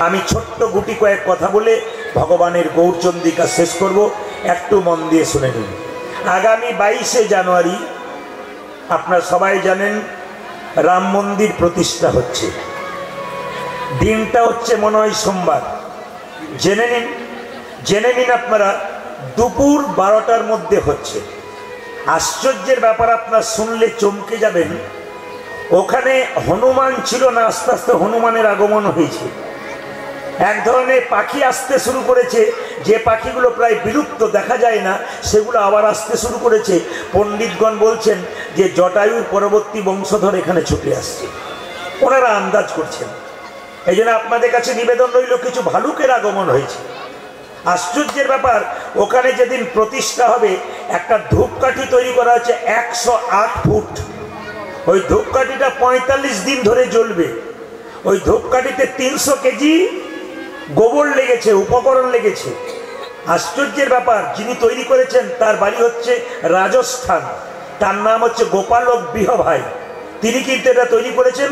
আমি ছোট্ট গুটি কয়েক কথা বলে ভগবানের গৌরচন্দ্রিকা শেষ করব, একটু মন দিয়ে শুনে নিন। আগামী 22শে জানুয়ারি আপনারা সবাই জানেন রাম মন্দির প্রতিষ্ঠা হচ্ছে। দিনটা হচ্ছে মনে হয় সোমবার। জেনে নিন আপনারা দুপুর 12টার মধ্যে হচ্ছে। আশ্চর্যের ব্যাপার আপনারা শুনলে চমকে যাবেন, ওখানে হনুমান ছিল না, আস্তে আস্তে হনুমানের আগমন হয়েছে। এক ধরনের পাখি আসতে শুরু করেছে, যে পাখিগুলো প্রায় বিলুপ্ত দেখা যায় না সেগুলো আবার আসতে শুরু করেছে। পণ্ডিতগণ বলছেন যে জটায়ুর পরবর্তী বংশধর এখানে ছুটে আসছে, ওনারা আন্দাজ করছেন। এই জন্য আপনাদের কাছে নিবেদন রইল, কিছু ভালুকের আগমন হয়েছে। আশ্চর্যের ব্যাপার, ওখানে যেদিন প্রতিষ্ঠা হবে একটা ধূপকাঠি তৈরি করা হচ্ছে 108 ফুট। ওই ধূপকাঠিটা 45 দিন ধরে জ্বলবে। ওই ধূপকাঠিতে 300 কেজি গোবর লেগেছে, উপকরণ লেগেছে। আশ্চর্যের ব্যাপার, যিনি তৈরি করেছেন তার বাড়ি হচ্ছে রাজস্থান, তার নাম হচ্ছে গোপালক বিহভাই। তিনি কিন্তু এটা তৈরি করেছেন।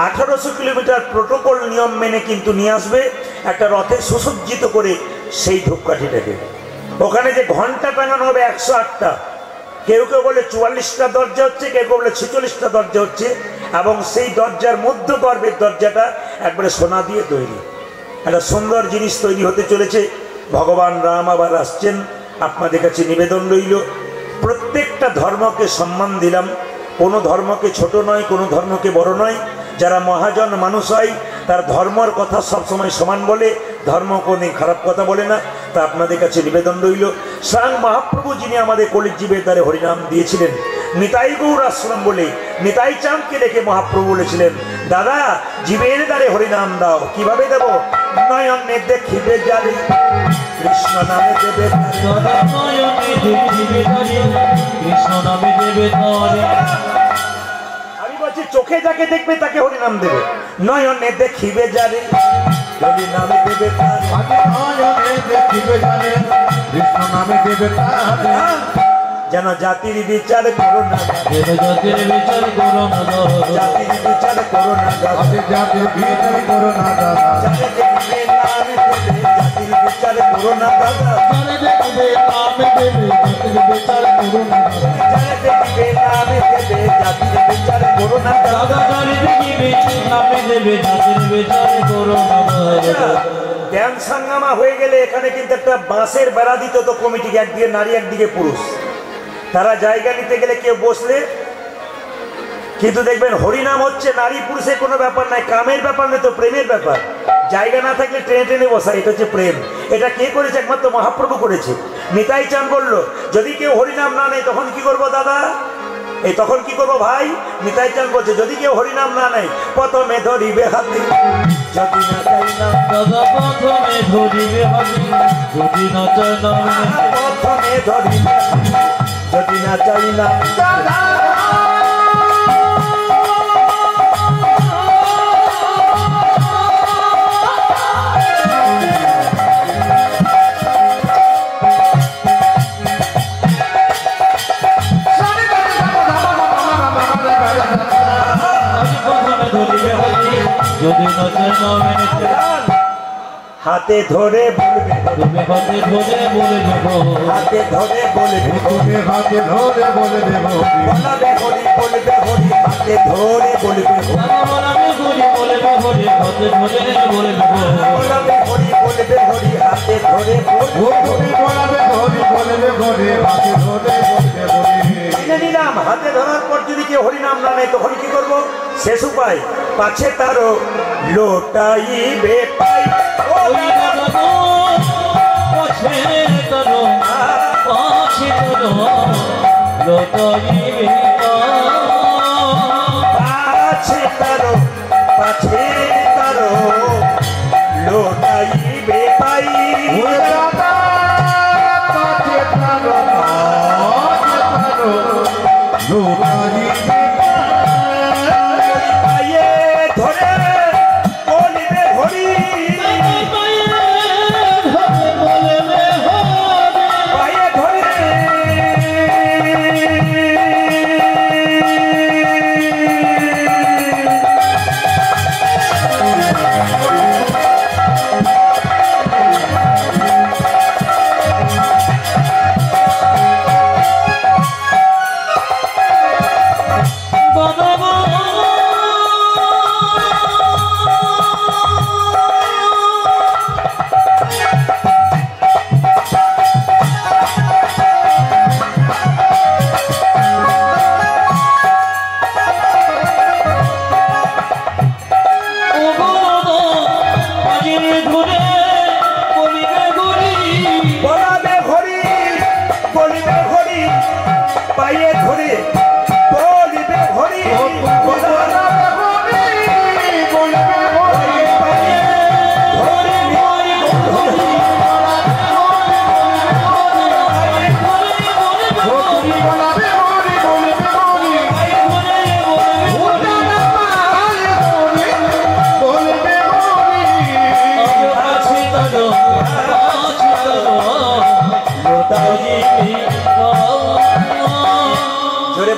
1800 কিলোমিটার প্রোটোকল নিয়ম মেনে কিন্তু নিয়ে আসবে একটা রথে সুসজ্জিত করে সেই ধূপকাঠিটাকে। ওখানে যে ঘন্টা টাঙানো হবে 108টা, কেউ কেউ বলে 44টা দরজা হচ্ছে, কেউ কেউ বলে 46টা দরজা হচ্ছে। এবং সেই দরজার মধ্য গর্ভের দরজাটা একবারে সোনা দিয়ে তৈরি। একটা সুন্দর জিনিস তৈরি হতে চলেছে। ভগবান রাম আবার আসছেন। আপনাদের কাছে নিবেদন রইল, প্রত্যেকটা ধর্মকে সম্মান দিলাম, কোনো ধর্মকে ছোট নয়, কোনো ধর্মকে বড় নয়। যারা মহাজন মানুষ হয় তার ধর্মর কথা সবসময় সমান বলে, ধর্ম কোনোদিন খারাপ কথা বলে না। তা আপনাদের কাছে নিবেদন রইল, স্বয়ং মহাপ্রভু যিনি আমাদের কলিজীবের দ্বারে হরিনাম দিয়েছিলেন, নিতাই গৌর আশ্রম বলে নিতাই চাঁদকে দেখে মহাপ্রভু বলেছিলেন, দাদা জীবের দ্বারে হরিনাম দাও। কিভাবে দেব? নয়নে দেখিবে জানি কৃষ্ণ নামে দেবে, কৃষ্ণ নামে দেবে। আমি বলছি চোখে যাকে দেখবে তাকে হরিনাম দেবে। নয়নে দেখিবে জানি যদি নামে দেবে, নয়নে দেখিবে জানি কৃষ্ণ নামে দেবে। যেন জাতির বিচার করো না, জাতির বিচার করো না, জাতির বিচার করো না, জাতির বিচার করো না দাদা। জাতির বিচার করো না দাদা, জানে দেখবে নামে দেবে, জাতির বিচার করো না জাতির বিচার করো না দাদা। জানে দেখবে নামে দেবে, জাতির বিচার করো না। ধ্যান সাঙ্গামা হয়ে গেলে এখানে কিন্তু একটা বাঁশের বেড়া দিত তো কমিটিকে, একদিকে নারী একদিকে পুরুষ। তারা জায়গা নিতে গেলে কেউ বসলে, কিন্তু দেখবেন হরিনাম হচ্ছে নারী পুরুষের কোনো ব্যাপার নাই, কামের ব্যাপার নেই তো প্রেমের ব্যাপার। জায়গা না থাকলে টেনে টেনে বসা, এটা হচ্ছে প্রেম। এটা কে করেছে? একমাত্র মহাপ্রভু করেছে। নিতাই চাঁদ বলল, যদি কেউ হরিনাম না নেয় তখন কি করবো দাদা? এই তখন কি করবো ভাই? নিতাই চাঁদ বলছে, যদি কেউ হরিনাম না নেয় প্রথমে ধরিবে হাতে, যদি না চাই না দাদা প্রথমে ধরিবে হাতে, যদি না চাই না প্রথমে ধরিবে, যদি না চাই না দাদা। যদি না চাই না মেনে হাতে ধরে বলবে, তুমি হাতে ধরে বলে দেবো, হাতে ধরে বলবে, তুমি হাতে ধরে বলে দেবো। বলবে হরি, বলবে হরি, হাতে ধরে বলবে, বলবে হরি, বলবে হরি, হাতে ধরে বলে দেবো। বলবে হরি, বলবে হরি, হাতে ধরে তুমি বলবে হরি, বলবে হরি, হাতে ধরে বলবে হরি। মেনে নিলাম। হাতে ধরার পর যদি কেউ হরিনাম না নেয় তখন কি করবো? শেষ উপায়, পাছে তারও লোটাইবে পাই, ওই দাদা গো, পাছে তারো, পাছে তারো, লোটাইবে পাছে তারও, পাছে তারও লোটাইবে পাই। ওই দাদা পাছে তারো, পাছে তারো, লোটাইবে পাইয়ে ধরে বলিবে হরি, পাইয়ে ধরে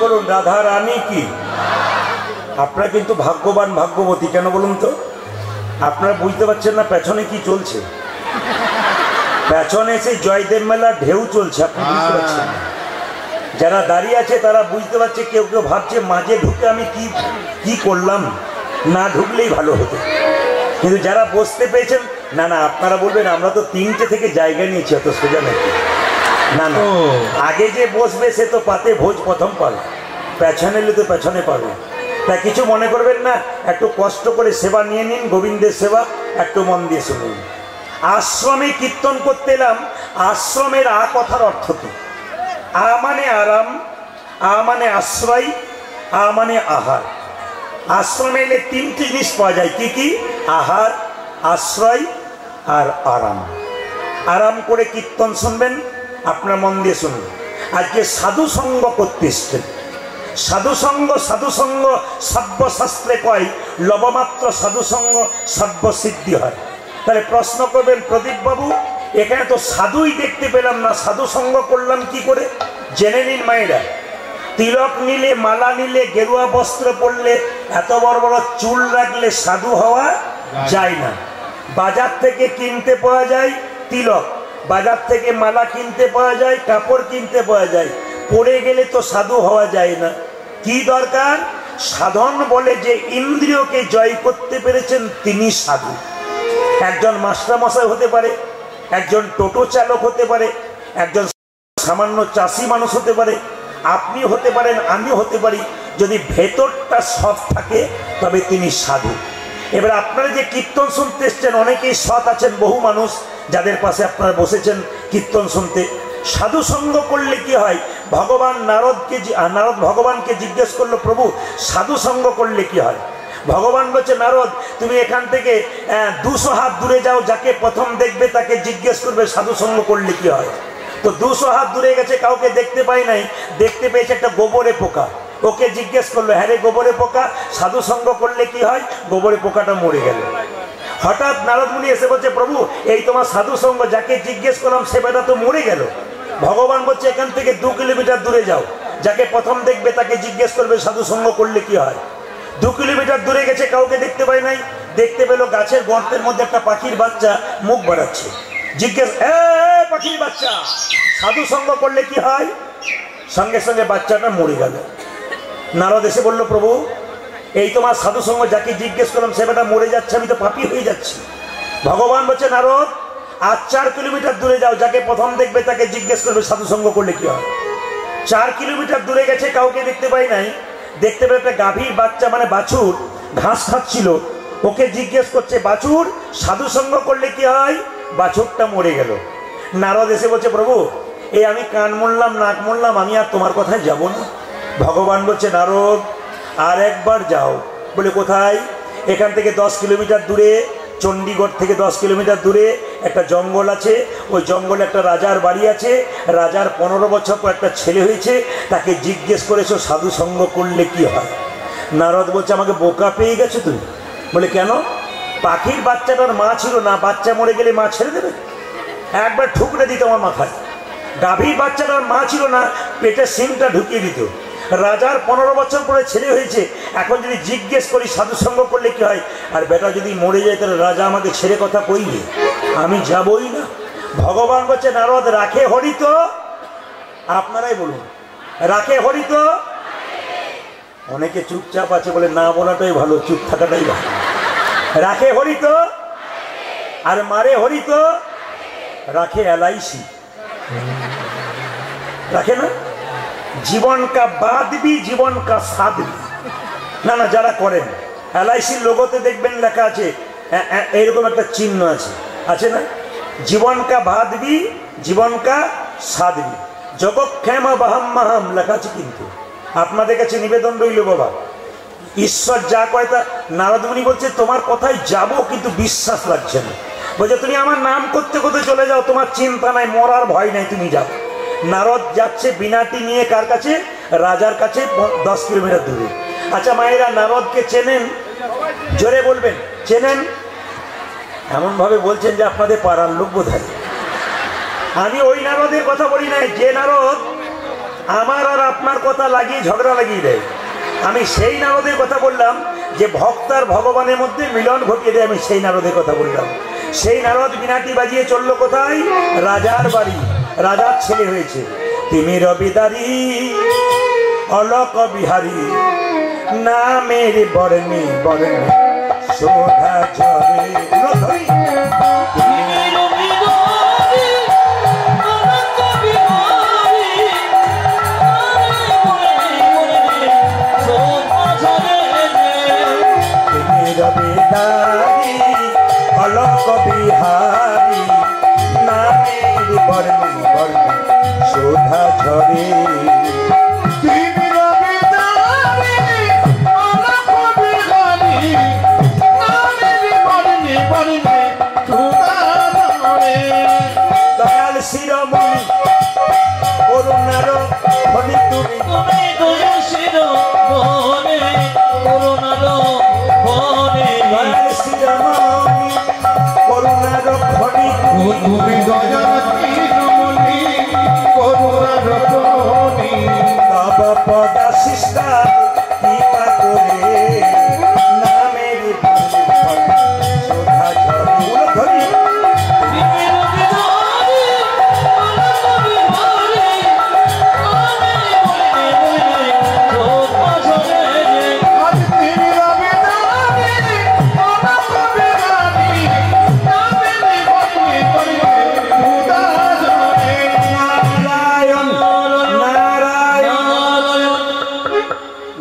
বলুন রাধা রানী কি। আপনারা কিন্তু ভাগ্যবান ভাগ্যবতী, কেন বলুন তো? আপনারা বুঝতে পারছেন না পেছনে কি চলছে। পেছনে সেই জয়দেব মেলার ঢেউ চলছে, আপনি বুঝতে পারছেন না। যারা দাঁড়িয়ে আছে তারা বুঝতে পারছে, কেউ কেউ ভাবছে মাঝে ঢুকে আমি কি করলাম, না ঢুকলেই ভালো হতো। কিন্তু যারা বসতে পেয়েছেন, না না আপনারা বলবেন আমরা তো 3টে থেকে জায়গা নিয়েছি, অত সোজা নাকি। না না, আগে যে বসবে সে তো পাতে ভোজ প্রথম পাবে, পেছনে এলে তো পেছনে পাবে। তা কিছু মনে করবেন না, একটু কষ্ট করে সেবা নিয়ে নিন, গোবিন্দের সেবা একটু মন দিয়ে শুনুন। আশ্রমে কীর্তন করতে এলাম। আশ্রমের কথার অর্থ কি? মানে আরাম, মানে আশ্রয়, মানে আহার। আশ্রমে এলে 3টি জিনিস পাওয়া যায়। কি কি? আহার, আশ্রয় আর আরাম। আরাম করে কীর্তন শুনবেন, আপনার মন দিয়ে শুনুন। আজকে সাধু সঙ্গ করতে এসছেন। সাধুসঙ্গ সর্বশাস্ত্রে কয় লবমাত্র সাধুসঙ্গ সর্বসিদ্ধি হয়। তাহলে প্রশ্ন করবেন প্রদীপ বাবু, এখানে তো সাধুই দেখতে পেলাম না, সাধুসঙ্গ করলাম কি করে? জেনে নিন মায়েরা, তিলক নিলে, মালা নিলে, গেরুয়া বস্ত্র পরলে, এত বড় বড় চুল রাখলে সাধু হওয়া যায় না। বাজার থেকে কিনতে পাওয়া যায় তিলক, বাজার থেকে মালা কিনতে পাওয়া যায়, কাপড় কিনতে পাওয়া যায়, পড়ে গেলে তো সাধু হওয়া যায় না। কি দরকার? সাধন বলে যে ইন্দ্রিয়কে জয় করতে পেরেছেন তিনি সাধু। একজন মাস্টারমশাই হতে পারে, একজন টোটো চালক হতে পারে, একজন সামান্য চাষি মানুষ হতে পারে, আপনি হতে পারেন, আমিও হতে পারি। যদি ভেতরটা সৎ থাকে তবে তিনি সাধু। এবার আপনারা যে কীর্তন শুনতে এসছেন, অনেকেই সৎ আছেন, বহু মানুষ যাদের পাশে আপনারা বসেছেন কীর্তন শুনতে। সাধু সঙ্গ করলে কি হয়? নারদ ভগবানকে জিজ্ঞেস করলো, প্রভু সাধু সঙ্গ করলে কি হয়? ভগবান বলছে, নারদ তুমি এখান থেকে 200 হাত দূরে যাও, যাকে প্রথম দেখবে তাকে জিজ্ঞেস করবে সাধু সঙ্গ করলে কি হয়। তো 200 হাত দূরে গেছে, কাউকে দেখতে পাই নাই, দেখতে পেয়েছে একটা গোবরে পোকা। ওকে জিজ্ঞেস করলো, হ্যাঁ রে গোবরে পোকা, সাধু সঙ্গ করলে কি হয়? গোবরে পোকাটা মরে গেল। হঠাৎ নারদ মুনি এসে বলছে, প্রভু এই তোমার সাধু সঙ্গ, যাকে জিজ্ঞেস করলাম সে বেটা তো মরে গেল। ভগবান বলছে, এখান থেকে 2 কিলোমিটার দূরে যাও, যাকে প্রথম দেখবে তাকে জিজ্ঞেস করবে সাধু সঙ্গ করলে কি হয়। 2 কিলোমিটার দূরে গেছে, কাউকে দেখতে পাই নাই, দেখতে পেলো গাছের গর্তের মধ্যে একটা পাখির বাচ্চা মুখ বাড়াচ্ছে। জিজ্ঞেস, পাখির বাচ্চা সাধু সঙ্গ করলে কি হয়? সঙ্গে সঙ্গে বাচ্চাটা মরে গেল। নারদ এসে বলল, প্রভু এই তোমার সাধু সঙ্গ, যাকে জিজ্ঞেস করলাম সে বেটা মরে যাচ্ছে, আমি তো পাপী হয়ে যাচ্ছি। ভগবান বলছে, নারদ আর 4 কিলোমিটার দূরে যাও, যাকে প্রথম দেখবে তাকে জিজ্ঞেস করবে সাধু সঙ্গ করলে কি হয়। 4 কিলোমিটার দূরে গেছে, কাউকে দেখতে পাই নাই, দেখতে পেয়ে একটা গাভীর বাচ্চা মানে বাছুর ঘাস খাচ্ছিল। ওকে জিজ্ঞেস করছে, বাছুর সাধু সঙ্গ করলে কি হয়? বাছুরটা মরে গেল। নারদ এসে বলছে, প্রভু এই আমি কান মরলাম, নাক মরলাম, আমি আর তোমার কথায় যাব না। ভগবান বলছে, নারদ আর একবার যাও। বলে কোথায়? এখান থেকে 10 কিলোমিটার দূরে, চণ্ডীগড় থেকে 10 কিলোমিটার দূরে একটা জঙ্গল আছে। ওই জঙ্গলে একটা রাজার বাড়ি আছে। রাজার 15 বছর পর একটা ছেলে হয়েছে, তাকে জিজ্ঞেস করেছো সাধু সঙ্গ করলে কি হয়। নারদ বলছে, আমাকে বোকা পেয়ে গেছো তুমি। বলে কেন? পাখির বাচ্চাটার মা ছিল না, বাচ্চা মরে গেলে মা ছেড়ে দেবে? একবার ঠুকরে দিত আমার মাথায়। গাভীর বাচ্চাটার মা ছিল না, পেটে সিংটা ঢুকিয়ে দিত। রাজার 15 বছর পরে ছেলে হয়েছে, এখন যদি জিজ্ঞেস করি সাধু সঙ্গ করলে কি হয়, আর বেটা যদি মরে যায় তাহলে রাজা আমাকে ছেড়ে কথা কইবে, আমি যাবই না। ভগবান বলছে, নারদ রাখে হরিত, আপনারাই বলুন রাখে হরিত। অনেকে চুপচাপ আছে, বলে না বলাটাই ভালো, চুপ থাকাটাই ভালো। রাখে হরিত আর মারে হরিত। রাখে LIC, রাখে না জীবন কা বাদ भी জীবন কা সাথ भी। না না, যারা করেন LICর লোগোতে দেখবেন লেখা আছে, এরকম একটা চিহ্ন আছে, আছে না? জীবন কা বাদ भी জীবন কা সাথ भी, জগৎক্ষেম বাহাম মাহাম লেখা আছে। কিন্তু আপনাদের কাছে নিবেদন রইল বাবা, ঈশ্বর যা কয় তা। নারদ মুনি বলছে, তোমার কথাই যাব, কিন্তু বিশ্বাস লাগছে না। বলছে, তুমি আমার নাম করতে করতে চলে যাও, তোমার চিন্তা নাই, মরার ভয় নাই, তুমি যাও। নারদ যাচ্ছে বিনাটি নিয়ে, কার কাছে? রাজার কাছে, 10 কিলোমিটার দূরে। আচ্ছা মায়েরা, নারদকে চেনেন? জোরে বলবেন, চেনেন? এমন ভাবে বলছেন যে আপনাদের পাড়ার লোক বোধ হয়। আমি ওই নারদের কথা বলি নাই, যে নারদ আমার আর আপনার কথা লাগিয়ে ঝগড়া লাগিয়ে দেয়। আমি সেই নারদের কথা বললাম যে ভক্ত আর ভগবানের মধ্যে মিলন ঘটিয়ে দেয়, আমি সেই নারদের কথা বললাম। সেই নারদ বিনাটি বাজিয়ে চললো কোথায়? রাজার বাড়ি। রাজার ছেলে হয়েছে। তিমির বিদারি অলক বিহারী নামের বর্ণে বর্ণে শোধা ঝরে। অলক বিহারী নামের বর্ণে বর্ণে শোধা ঝরে। দয়াল শিরোমণি করুণার খনি তুমি, দয়াল শিরোমণি করুণার খনি তুমি দয়াল শিরোমণি করুণার খনি। তব পদাশিষ্টা কৃপা করে নামের শোধা ঝরে।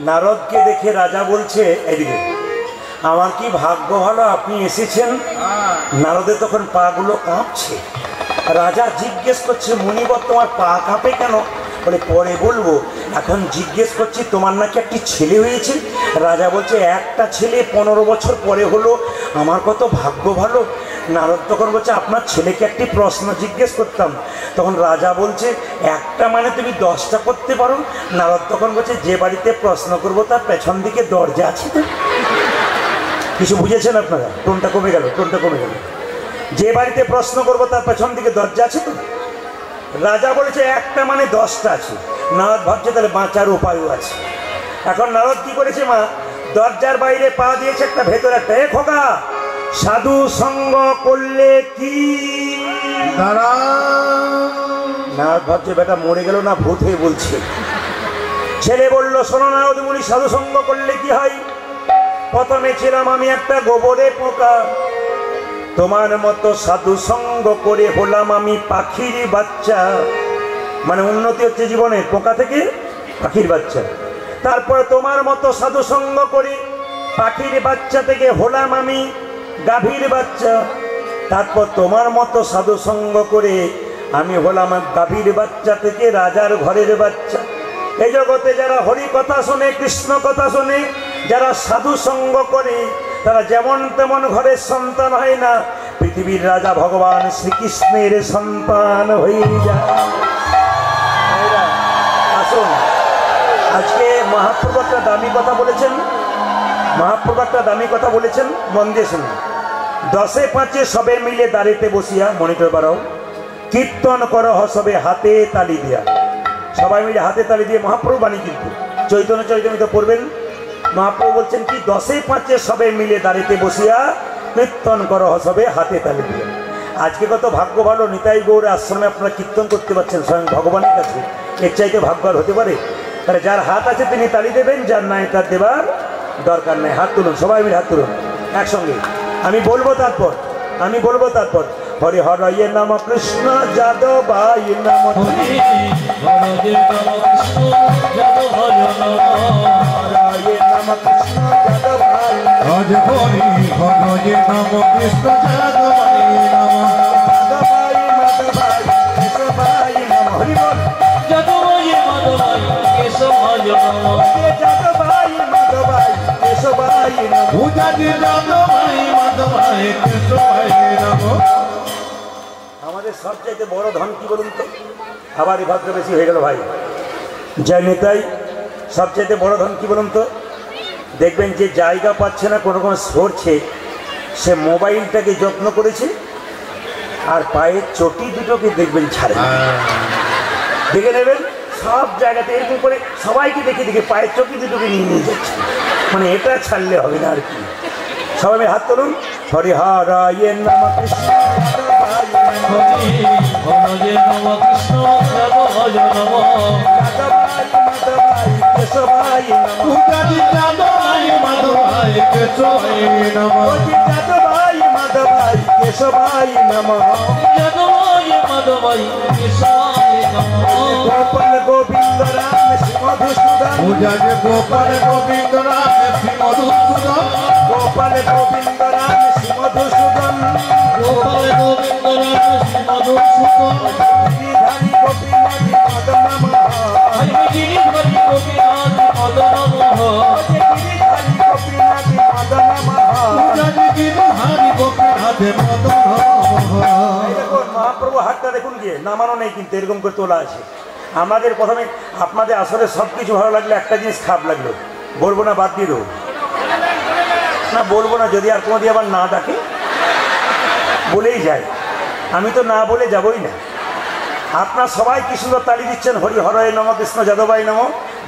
নারদকে দেখে রাজা বলছে, এদিকে আমার কি ভাগ্য ভালো আপনি এসেছেন। নারদের তখন পা গুলো কাঁপছে। রাজা জিজ্ঞেস করছে, মুনিবর তোমার পা কাঁপে কেন? বলে পরে বলবো, এখন জিজ্ঞেস করছি তোমার নাকি একটি ছেলে হয়েছে। রাজা বলছে একটা ছেলে 15 বছর পরে হলো, আমার কত ভাগ্য ভালো। নারদ তখন বলছে আপনার ছেলেকে একটি প্রশ্ন জিজ্ঞেস করতাম। তখন রাজা বলছে একটা মানে তুমি 10টা করতে পারো। নারদ তখন বলছে যে বাড়িতে প্রশ্ন করবো তার পেছন দিকে দরজা আছে তো? কিছু বুঝেছেন আপনারা? টোনটা কমে গেল, টোনটা কমে গেল। যে বাড়িতে প্রশ্ন করবো তার পেছন দিকে দরজা আছে তো? রাজা বলেছে একটা মানে 10টা আছে। নারদ ভাবছে তাহলে বাঁচার উপায়ও আছে। এখন নারদ কি করেছে, মা দরজার বাইরে পা দিয়েছে, একটা ভেতরে একটা। এ খোকা, সাধু সঙ্গ করলে কি? নারদ ভাবছে বেটা মরে গেল না ভূত হয়ে বলছে। ছেলে বলল শোনো নারদ মুনি, সাধু সঙ্গ করলে কি হয়? প্রথমে ছিলাম আমি একটা গোবরে পোকা, তোমার মতো সাধু সঙ্গ করে হলাম আমি পাখির বাচ্চা। মানে উন্নতি হচ্ছে জীবনে, পোকা থেকে পাখির বাচ্চা। তারপর তোমার মতো সাধু সঙ্গ করে পাখির বাচ্চা থেকে হলাম আমি গাভীর বাচ্চা। তারপর তোমার মতো সাধু সঙ্গ করে আমি হলাম গাভীর বাচ্চা থেকে রাজার ঘরের বাচ্চা। এই জগতে যারা হরি কথা শোনে, কৃষ্ণ কথা শোনে, যারা সাধু সঙ্গ করে, তারা যেমন তেমন ঘরের সন্তান হয় না, পৃথিবীর রাজা ভগবান শ্রীকৃষ্ণের সন্তান হয়ে যায়। আসুন, আজকে মহাপ্রভু একটা দামি কথা বলেছেন। মহাপ্রভু একটা দামি কথা বলেছেন, মন দিয়ে শুনুন। 10 5 সবে মিলে দাঁড়িতে বসিয়া, মনিটর বাড়াও, কীর্তন করো সবে হাতে তালি দিয়া। সবাই মিলে হাতে তালি দিয়ে মহাপ্রভু বাণী, কিন্তু চৈতন্য চৈতন্য পড়বেন। মহাপ্রভু বলছেন কি, 10 5 সবে মিলে দাঁড়িতে বসিয়া কীর্তন করো সবে হাতে তালি দিয়া। আজকে কত ভাগ্য ভালো, নিতাই গৌর আশ্রমে আপনারা কীর্তন করতে পারছেন স্বয়ং ভগবানের কাছে। এর চাইতে ভাগ্য আর হতে পারে? তাহলে যার হাত আছে তিনি তালি দেবেন, যার নাই তার দেবার দরকার নেই। হাত তুলুন, সবাই মিলে হাত তুলুন একসঙ্গে। আমি বলবো তারপর, আমি বলবো তারপর। হরি হরয়ে নম কৃষ্ণ যাদবায় নম, হরয়ে নম কৃষ্ণ যাদবায় নম, হরয়ে নম কৃষ্ণ যাদবায় নম, হরয়ে নম কৃষ্ণ যাদবায় নম, যাদবায় মাধবায় কেশবায় নম। হরি বল, যাদবায় মাধবায় কেশবায় নম, যাদবায় মাধবায় কেশবায় নম, যাদবায় মাধবায় কেশবায় নম। আমাদের সবচাইতে বড় ধন কি বলুন তো? আবার এই ভাদ্র বেশি হয়ে গেল ভাই। জয় নেতাই, সবচাইতে বড় ধন কি বলুন তো? দেখবেন যে জায়গা পাচ্ছে না, কোনো কোনো সরছে, সে মোবাইলটাকে যত্ন করেছে, আর পায়ের চটি দুটোকে দেখবেন ছাড়ে। দেখে নেবেন সব জায়গাতে এরকম করে সবাইকে দেখে দেখে পায়ের চকি দুটোকে নিয়ে নিয়ে যাচ্ছে, মানে এটা ছাড়লে হবে না আর কি। সবাই মিলে হাত তুলুন। হরে হরায় নম কৃষ্ণ কেশবায় নম পূজারি যাদবাই মাধবাই কেশবাই নম যাদবায় মাধবায় কেশবায় নম গোপাল গোবিন্দ রাম শ্রী মধুসূদন পূজারি গোপাল গোবিন্দ রাম শ্রী মধুসূদন গোপাল গোবিন্দ রাম শ্রী মধুসূদন গিরিধারী গোপীনাথ মদন গিরিধারী গোপীনাথ মদন পূজারি গিরিধারী গোপীনাথ মদন। দেখুন মহাপ্রভু হাতটা দেখুন গিয়ে নামানো নেই কিন্তু এরকম করে তোলা আছে। আমাদের প্রথমে আপনাদের আসলে সব কিছু ভালো লাগলো, একটা জিনিস খারাপ লাগলো, বলবো না বাদ দিয়ে দেবো না, বলবো না যদি আর কোনো দিয়ে আবার না ডাকে বলেই যায়, আমি তো না বলে যাবই না। আপনার সবাই কি সুন্দর তালি দিচ্ছেন, হরি হরয় নম কৃষ্ণ যাদবাই নম,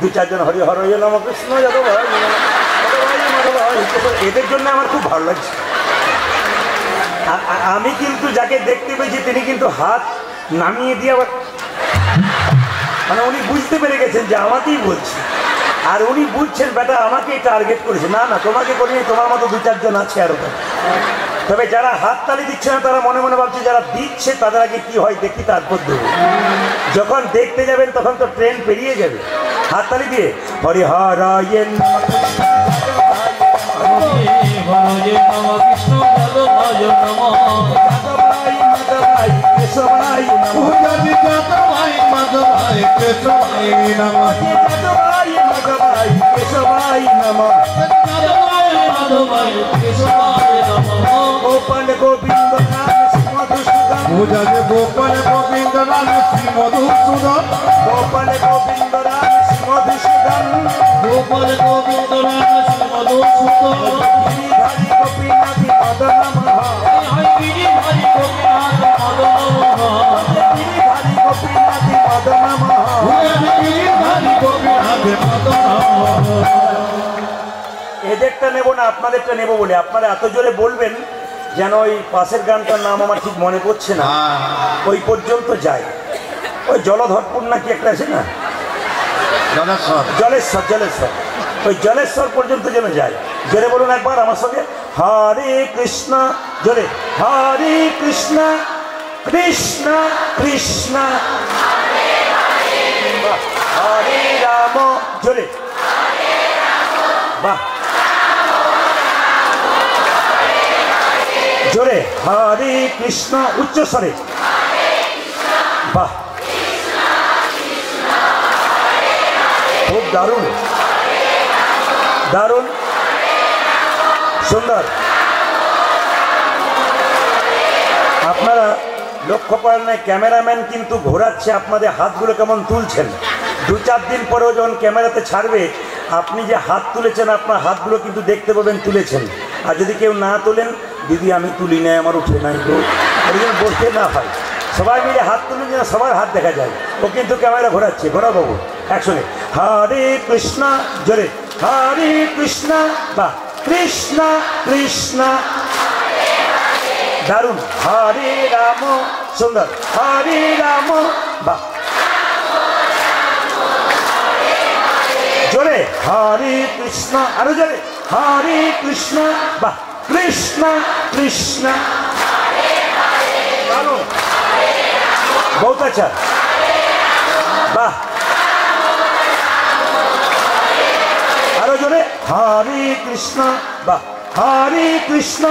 দু চারজন হরি হরয় নম কৃষ্ণ যাদবাই নম, এদের জন্য আমার খুব ভালো লাগছে। আমি কিন্তু যাকে দেখতে পেয়েছি তিনি কিন্তু হাত নামিয়ে দিয়ে আবার মানে উনি বুঝতে পেরে গেছেন যে আমাকেই বলছি, আর উনি বুঝছেন বেটা আমাকেই টার্গেট করেছে। না না, তোমাকে করিনি, তোমার মতো দু চারজন আছে আরো। তবে যারা হাত তালি দিচ্ছে না তারা মনে মনে ভাবছে যারা দিচ্ছে তাদের আগে কি হয় দেখি, তারপর দেবো। যখন দেখতে যাবেন তখন তো ট্রেন পেরিয়ে যাবে। হাততালি দিয়ে হরি হরায় পূজারি যাদবাই মাধবাই কেশবাই নম গোপাল গোবিন্দ রাম শ্রী মধুসূদন পূজারি গোপাল গোবিন্দ রাম শ্রী মধুসূদন গোপাল গোবিন্দ রাম শ্রী মধুসূদন গিরিধারী গোপীনাথ মদন গিরিধারী গোপীনাথ মদন। এদেরটা নেব না আপনাদেরটা নেব বলে আপনারা এত জোরে বলবেন যেন ওই পাশের গানটার নাম আমার ঠিক মনে পড়ছে না, ওই পর্যন্ত যায়। ওই জলধরপুর নাকি একটা আছে না, জলেশ্বর জলেশ্বর, ওই জলেশ্বর পর্যন্ত যেন যায়। জোরে বলুন একবার আমার সঙ্গে, হরে কৃষ্ণ, জোরে হরে কৃষ্ণ কৃষ্ণ কৃষ্ণ হরে রাম, জোরে বাহ, জোরে হরে কৃষ্ণ উচ্চস্বরে, বাহ খুব দারুণ দারুণ সুন্দর। আপনারা লক্ষ্য করেন না ক্যামেরাম্যান কিন্তু ঘোরাচ্ছে আপনাদের হাতগুলো কেমন তুলছেন। দু চার দিন পরেও যখন ক্যামেরাতে ছাড়বে আপনি যে হাত তুলেছেন আপনার হাতগুলো কিন্তু দেখতে পাবেন তুলেছেন। আর যদি কেউ না তোলেন, দিদি আমি তুলি নাই, আমার উঠে নাই তো, ওই বসতে না হয়। সবাই মিলে হাত তুলুন যেন সবার হাত দেখা যায়। ও কিন্তু ক্যামেরা ঘোরাচ্ছে, ঘোরা বাবু একসঙ্গে হরে কৃষ্ণ, জোরে হরে কৃষ্ণ বা কৃষ্ণ কৃষ্ণ, দারুণ হরে রাম, সুন্দর হরে রাম বা জোরে হরে কৃষ্ণ, আরো জোরে হরে কৃষ্ণ বা কৃষ্ণ কৃষ্ণ, দারুণ বহুত আচ্ছা, বাহ আরো জোরে হরে কৃষ্ণ বা হরে কৃষ্ণ।